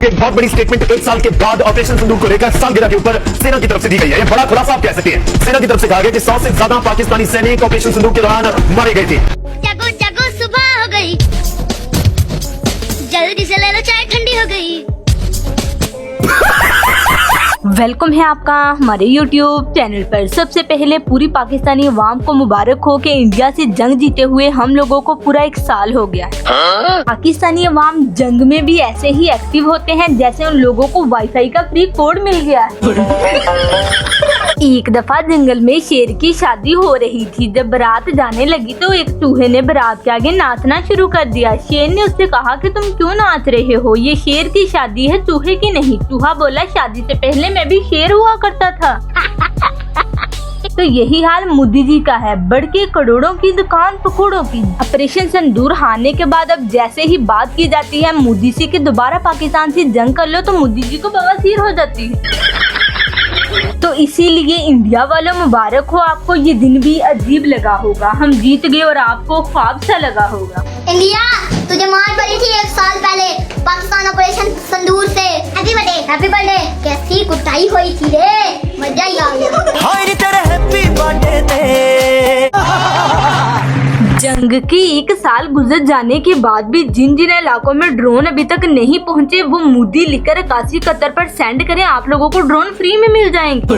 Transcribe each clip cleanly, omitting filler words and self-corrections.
एक बहुत बड़ी स्टेटमेंट 1 साल के बाद ऑपरेशन सिंदूर को लेकर सालगिरह के ऊपर सेना की तरफ से दी गई है। ये बड़ा खुलासा आप कह सकते हैं। सेना की तरफ से कहा गया कि 100 से ज्यादा पाकिस्तानी सैनिक ऑपरेशन सिंदूर के दौरान मारे गए थे। जागो जागो सुबह हो गई, जल्दी से ले लो चाय ठंडी हो गई। वेलकम है आपका हमारे YouTube चैनल पर। सबसे पहले पूरी पाकिस्तानी अवाम को मुबारक हो कि इंडिया से जंग जीते हुए हम लोगों को पूरा 1 साल हो गया है। पाकिस्तानी अवाम जंग में भी ऐसे ही एक्टिव होते हैं जैसे उन लोगों को वाईफाई का फ्री कोड मिल गया है। एक दफा जंगल में शेर की शादी हो रही थी। जब बारात जाने लगी तो एक चूहे ने बारात के आगे नाचना शुरू कर दिया। शेर ने उससे कहा कि तुम क्यों नाच रहे हो, ये शेर की शादी है, चूहे की नहीं। चूहा बोला शादी से पहले मैं भी शेर हुआ करता था। तो यही हाल मोदी जी का है। बढ़ के करोड़ों की दुकान पकौड़ों की। ऑपरेशन सिंदूर हारने के बाद अब जैसे ही बात की जाती है मोदी जी की दोबारा पाकिस्तान से जंग कर लो तो मोदी जी को बवासीर हो जाती है। तो इसीलिए इंडिया वालों मुबारक हो आपको। ये दिन भी अजीब लगा होगा, हम जीत गए और आपको ख्वाब सा लगा होगा। इंडिया तुझे मार पड़ी थी 1 साल पहले पाकिस्तान ऑपरेशन सिंदूर से। Happy birthday, happy birthday. कैसी कुटाई हुई थी रे, मजा ही आ गया। हाय तेरे हैप्पी बर्थडे ते। जंग की 1 साल गुजर जाने के बाद भी जिन जिन इलाकों में ड्रोन अभी तक नहीं पहुंचे वो मोदी लिखकर 81 कतर पर सेंड करें, आप लोगों को ड्रोन फ्री में मिल जाएंगे।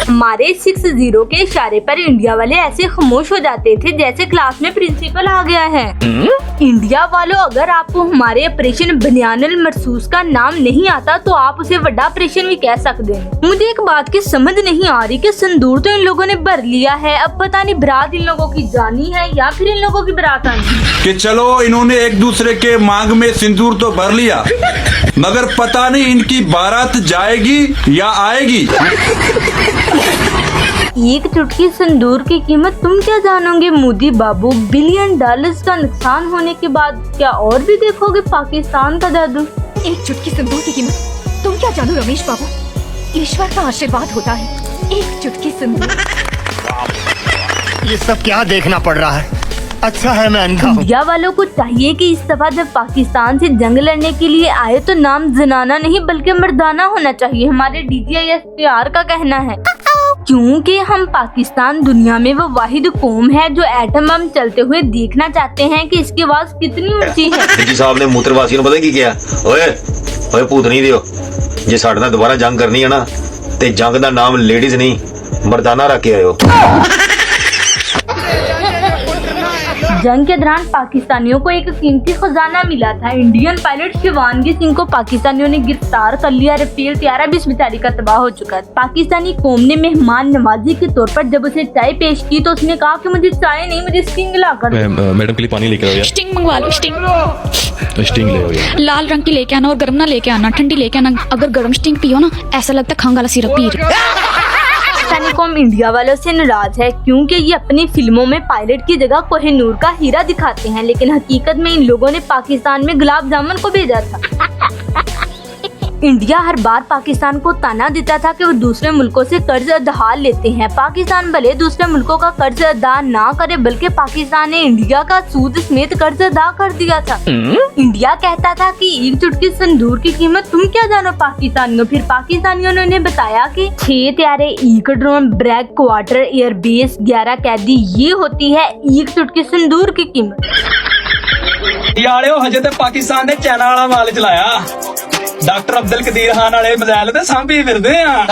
हमारे 60 के इशारे पर इंडिया वाले ऐसे खामोश हो जाते थे जैसे क्लास में प्रिंसिपल आ गया है। इंडिया वालों, अगर आपको हमारे ऑपरेशन बनियानुल मरसूस का नाम नहीं आता तो आप उसे बड़ा ऑपरेशन भी कह सकते हैं। मुझे एक बात की समझ नहीं आ रही कि सिंदूर तो इन लोगों ने भर लिया है, अब पता नहीं बारात इन लोगों की जानी है या फिर इन लोगों की बारात आनी। कि चलो इन्होंने एक दूसरे के मांग में सिंदूर तो भर लिया, मगर पता नहीं इनकी बारात जाएगी या आएगी। एक चुटकी सिंदूर की कीमत तुम क्या जानोगे मोदी बाबू। $1 बिलियन का नुकसान होने के बाद क्या और भी देखोगे पाकिस्तान का जादू। एक चुटकी सिंदूर की कीमत तुम क्या जानो रमेश बाबू, ईश्वर का आशीर्वाद होता है। एक चुटकी सिंदूर। ये सब क्या देखना पड़ रहा है, अच्छा है मैं अंधा हूँ। इंडिया वालों को चाहिए कि इस दफा जब पाकिस्तान से जंग लड़ने के लिए आए तो नाम जनाना नहीं बल्कि मर्दाना होना चाहिए, हमारे DGISPR का कहना है। क्योंकि हम पाकिस्तान दुनिया में वो वाहिद कौम है जो एटम बम चलते हुए देखना चाहते हैं कि इसकी आवाज कितनी ऊंची है। जी साहब ने मूत्रवासी ने पता की किया, ओए ओए पूत नहीं दियो, जे साडे नाल दोबारा जंग करनी है ना ते जंग दा नाम लेडीज नहीं मर्दाना रख के आयो। जंग के दौरान पाकिस्तानियों को एक कीमती खजाना मिला था। इंडियन पायलट शिवानगी सिंह को पाकिस्तानियों ने गिरफ्तार कर लिया। राफेल तैयारा भी इस बेचारी का तबाह हो चुका है। पाकिस्तानी कौम ने मेहमान नवाजी के तौर पर जब उसे चाय पेश की तो उसने कहा कि मुझे चाय नहीं, मुझे स्टिंग ला कर। मैडम के लिए पानी लेकर आओ यार। स्टिंग मंगवा लो, स्टिंग ले आओ यार। लाल रंग की लेके आना और गर्म ना लेके आना, ठंडी लेके आना। अगर गर्म स्टिंग पियो ना ऐसा लगता है खंग वाला सिरप पी रहे। पाकिस्तानी कौम इंडिया वालों से नाराज है क्योंकि ये अपनी फिल्मों में पायलट की जगह कोहिनूर का हीरा दिखाते हैं, लेकिन हकीकत में इन लोगों ने पाकिस्तान में गुलाब जामुन को भेजा था। इंडिया हर बार पाकिस्तान को ताना देता था कि वो दूसरे मुल्कों से कर्ज उधार लेते हैं। पाकिस्तान भले दूसरे मुल्कों का कर्ज अदा ना करे बल्कि पाकिस्तान ने इंडिया का सूद समेत कर्ज अदा कर दिया था। इंडिया कहता था कि एक चुटकी सिंदूर की कीमत तुम क्या जानो पाकिस्तानियों। फिर पाकिस्तानियों ने उन्हें बताया कि 6 त्यारे एक ड्रोन, ब्रैक क्वार्टर, एयरबेस, 11 कैदी, ये होती है एक चुटकी सिंदूर की कीमत। हजे तो पाकिस्तान ने चाइना वाला माल चलाया, डॉक्टर अब्दुल कदीर खान वाले मजाइल ते सांभी फिरदे हैं।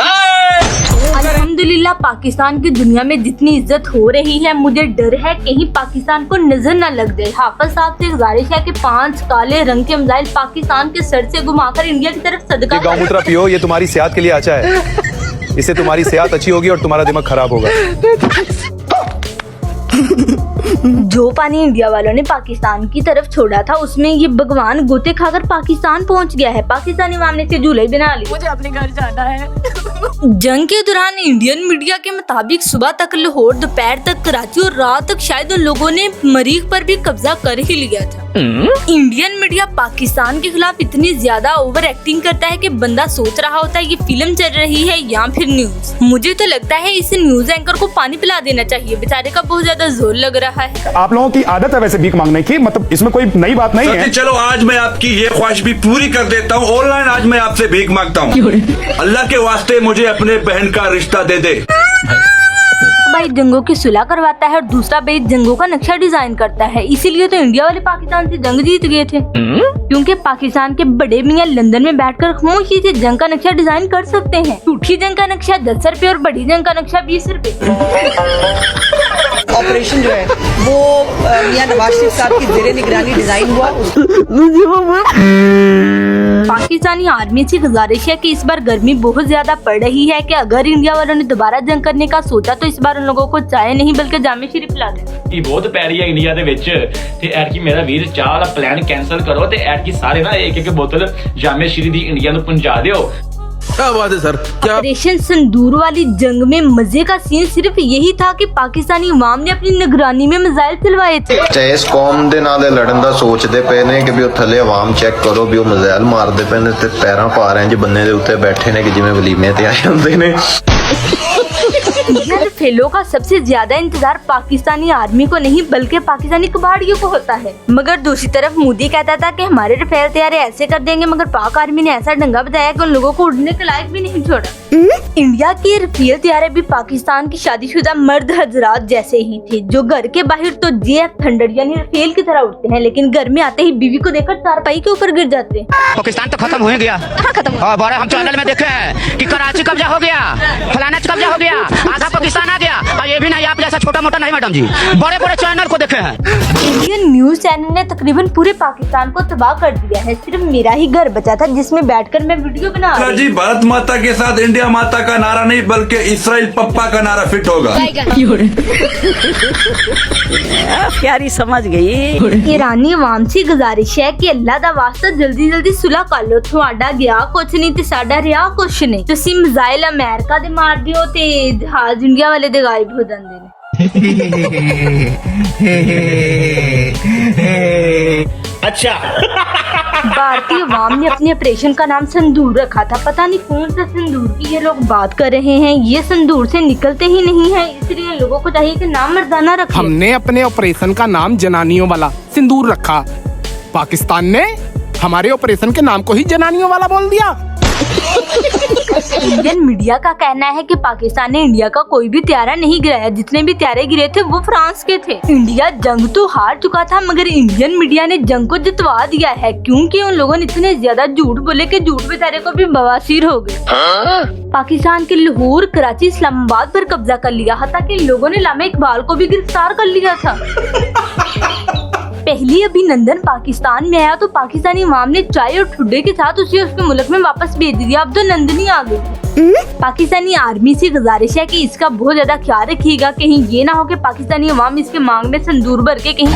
अल्हम्दुलिल्लाह पाकिस्तान की दुनिया में जितनी इज्जत हो रही है मुझे डर है कहीं पाकिस्तान को नजर न लग जाए। हाफिज साहब से गुजारिश है कि 5 काले रंग के मिसाइल पाकिस्तान के सर से घुमाकर इंडिया की तरफ सदका। गौमूत्र पियो, ये तुम्हारी सेहत के लिए अच्छा है, इससे तुम्हारी सेहत अच्छी होगी और तुम्हारा दिमाग खराब होगा। जो पानी इंडिया वालों ने पाकिस्तान की तरफ छोड़ा था उसमें ये भगवान गोते खाकर पाकिस्तान पहुंच गया है। पाकिस्तानी मामले से झूले बना ली। मुझे अपने घर जाना है। जंग के दौरान इंडियन मीडिया के मुताबिक सुबह तक लाहौर, दोपहर तक कराची और रात तक शायद उन लोगों ने मरीख पर भी कब्जा कर ही लिया था। इंडियन मीडिया पाकिस्तान के खिलाफ इतनी ज्यादा ओवर एक्टिंग करता है कि बंदा सोच रहा होता है ये फिल्म चल रही है या फिर न्यूज। मुझे तो लगता है इस न्यूज एंकर को पानी पिला देना चाहिए, बेचारे का बहुत ज्यादा जोर लग रहा है। आप लोगों की आदत है वैसे भीख मांगने की, मतलब इसमें कोई नई बात नहीं है। चलो आज मैं आपकी ये ख्वाहिश भी पूरी कर देता हूँ, ऑनलाइन आज मैं आपसे भीख मांगता हूँ, अल्लाह के वास्ते मुझे अपने बहन का रिश्ता दे दे। भाई जंगों की सुलह करवाता है और दूसरा भाई जंगों का नक्शा डिजाइन करता है। इसीलिए तो इंडिया वाले पाकिस्तान से जंग जीत गए थे, क्योंकि पाकिस्तान के बड़े मियां लंदन में बैठकर खामोशी से जंग का नक्शा डिजाइन कर सकते हैं। झूठी जंग का नक्शा 10 रुपए और बड़ी जंग का नक्शा 20 रुपए। ऑपरेशन जो है वो मियां नवाज शरीफ साहब की जेरे निगरानी डिजाइन हुआ। पाकिस्तानी आर्मी से गुजारिश है कि इस बार गर्मी बहुत ज्यादा पड़ रही है कि अगर इंडिया वालों ने दोबारा जंग करने का सोचा तो इस बार उन लोगों को चाय नहीं बल्कि जामे शरीफ पिला दें। बहुत पै रही है इंडिया ਦੇ ਵਿੱਚ ਤੇ ਐਤਕੀ ਮੇਰਾ ਵੀਰ ਚਾਹ ਵਾਲਾ ਪਲਾਨ ਕੈਨਸਲ ਕਰੋ ਤੇ ਐਤਕੀ ਸਾਰੇ ਨਾ ਇੱਕ ਇੱਕ ਬੋਤਲ ਜਾਮੇ ਸ਼ੀਰੀ ਦੀ ਇੰਡੀਆ ਨੂੰ ਪਹੁੰਚਾ ਦਿਓ। क्या बात है सर, क्या ऑपरेशन संदूर वाली जंग में मजे का सीन सिर्फ यही था कि पाकिस्तानी अवाम ने अपनी निगरानी में मिसाइल चलवाए थे। ਚਾਹੇ ਇਸ ਕੌਮ ਦੇ ਨਾਲ ਲੜਨ ਦਾ ਸੋਚਦੇ ਪਏ ਨੇ ਕਿ ਵੀ ਉਹ ਥੱਲੇ ਆਵਾਮ ਚੈੱਕ ਕਰੋ ਵੀ ਉਹ ਮਿਜ਼ਾਈਲ ਮਾਰਦੇ ਪਏ ਨੇ ਤੇ ਪੈਰਾਂ ਪਾ ਰਹੇ ਜੀ ਬੰਨੇ ਦੇ ਉੱਤੇ ਬੈਠੇ ਨੇ ਕਿ ਜਿਵੇਂ ਵਲੀਮੇ ਤੇ ਆਏ ਹੁੰਦੇ ਨੇ। इंडियन फेलों का सबसे ज्यादा इंतजार पाकिस्तानी आर्मी को नहीं बल्कि पाकिस्तानी कबाड़ियों को होता है। मगर दूसरी तरफ मोदी कहता था कि हमारे रफेल तैयारे ऐसे कर देंगे, मगर पाक आर्मी ने ऐसा डंगा बताया कि उन लोगों को उड़ने के लायक भी नहीं छोड़ा। इंडिया के रफेल तैयारे भी पाकिस्तान की शादीशुदा मर्द हजरात जैसे ही थे, जो घर के बाहर तो JF थंडर यानी रफेल की तरह उड़ते हैं, लेकिन घर में आते ही बीवी को देखकर चारपाई के ऊपर गिर जाते हैं। पाकिस्तान तो खत्म हो गया। खत्म हम चैनल में देखे हैं कि कराची कब्जा हो गया, फलाना कब्जा हो गया, आधा पाकिस्तान आ गया, और ये भी नहीं आप जैसा छोटा मोटा नहीं मैडम जी, बड़े बड़े चैनल को देखे हैं। इंडियन न्यूज चैनल ने तकरीबन पूरे पाकिस्तान को तबाह कर दिया है। सिर्फ मेरा ही घर बचा था जिसमें बैठकर मैं वीडियो बना रही थी। जी भारत माता के साथ इंडिया माता का नारा नहीं बल्कि इसराइल पप्पा का नारा फिट होगा। प्यारी समझ गई। ईरानी अवाम से गुजारिश है कि अल्लाह दा वास्ता जल्दी जल्दी सुलह कर लो, थोड़ा गया कुछ नहीं ते साडा रिया कुछ नहीं। तुसी मिसाइल अमेरिका दे मार दियो ते जहाज इंडिया वाले दे गायब हो जांदे ने। अच्छा भारतीय अवाम ने अपने ऑपरेशन का नाम संदूर रखा था। पता नहीं कौन सा संदूर की ये लोग बात कर रहे हैं, ये संदूर से निकलते ही नहीं है, इसलिए लोगों को चाहिए कि नाम मर्दाना रखें। हमने अपने ऑपरेशन का नाम जनानियों वाला सिंदूर रखा, पाकिस्तान ने हमारे ऑपरेशन के नाम को ही जनानियों वाला बोल दिया। इंडियन मीडिया का कहना है कि पाकिस्तान ने इंडिया का कोई भी त्यारा नहीं गिराया, जितने भी त्यारे गिरे थे वो फ्रांस के थे। इंडिया जंग तो हार चुका था मगर इंडियन मीडिया ने जंग को जितवा दिया है, क्योंकि उन लोगों ने इतने ज्यादा झूठ बोले कि झूठ बेचारे को भी बवासीर हो गए। पाकिस्तान के लाहौर, कराची, इस्लामाबाद पर कब्जा कर लिया, हत्ता कि लोगों ने लामा इकबाल को भी गिरफ्तार कर लिया था। पहली अभिनंदन पाकिस्तान में आया तो पाकिस्तानी अवाम ने चाय और ठुड्डे के साथ उसे उसके मुल्क में वापस भेज दिया। अब तो नंदनी आ गई। पाकिस्तानी आर्मी से गुजारिश है कि इसका बहुत ज्यादा ख्याल रखिएगा, कहीं ये ना हो कि पाकिस्तानी अवाम इसके मांग में संदूर भर के कहीं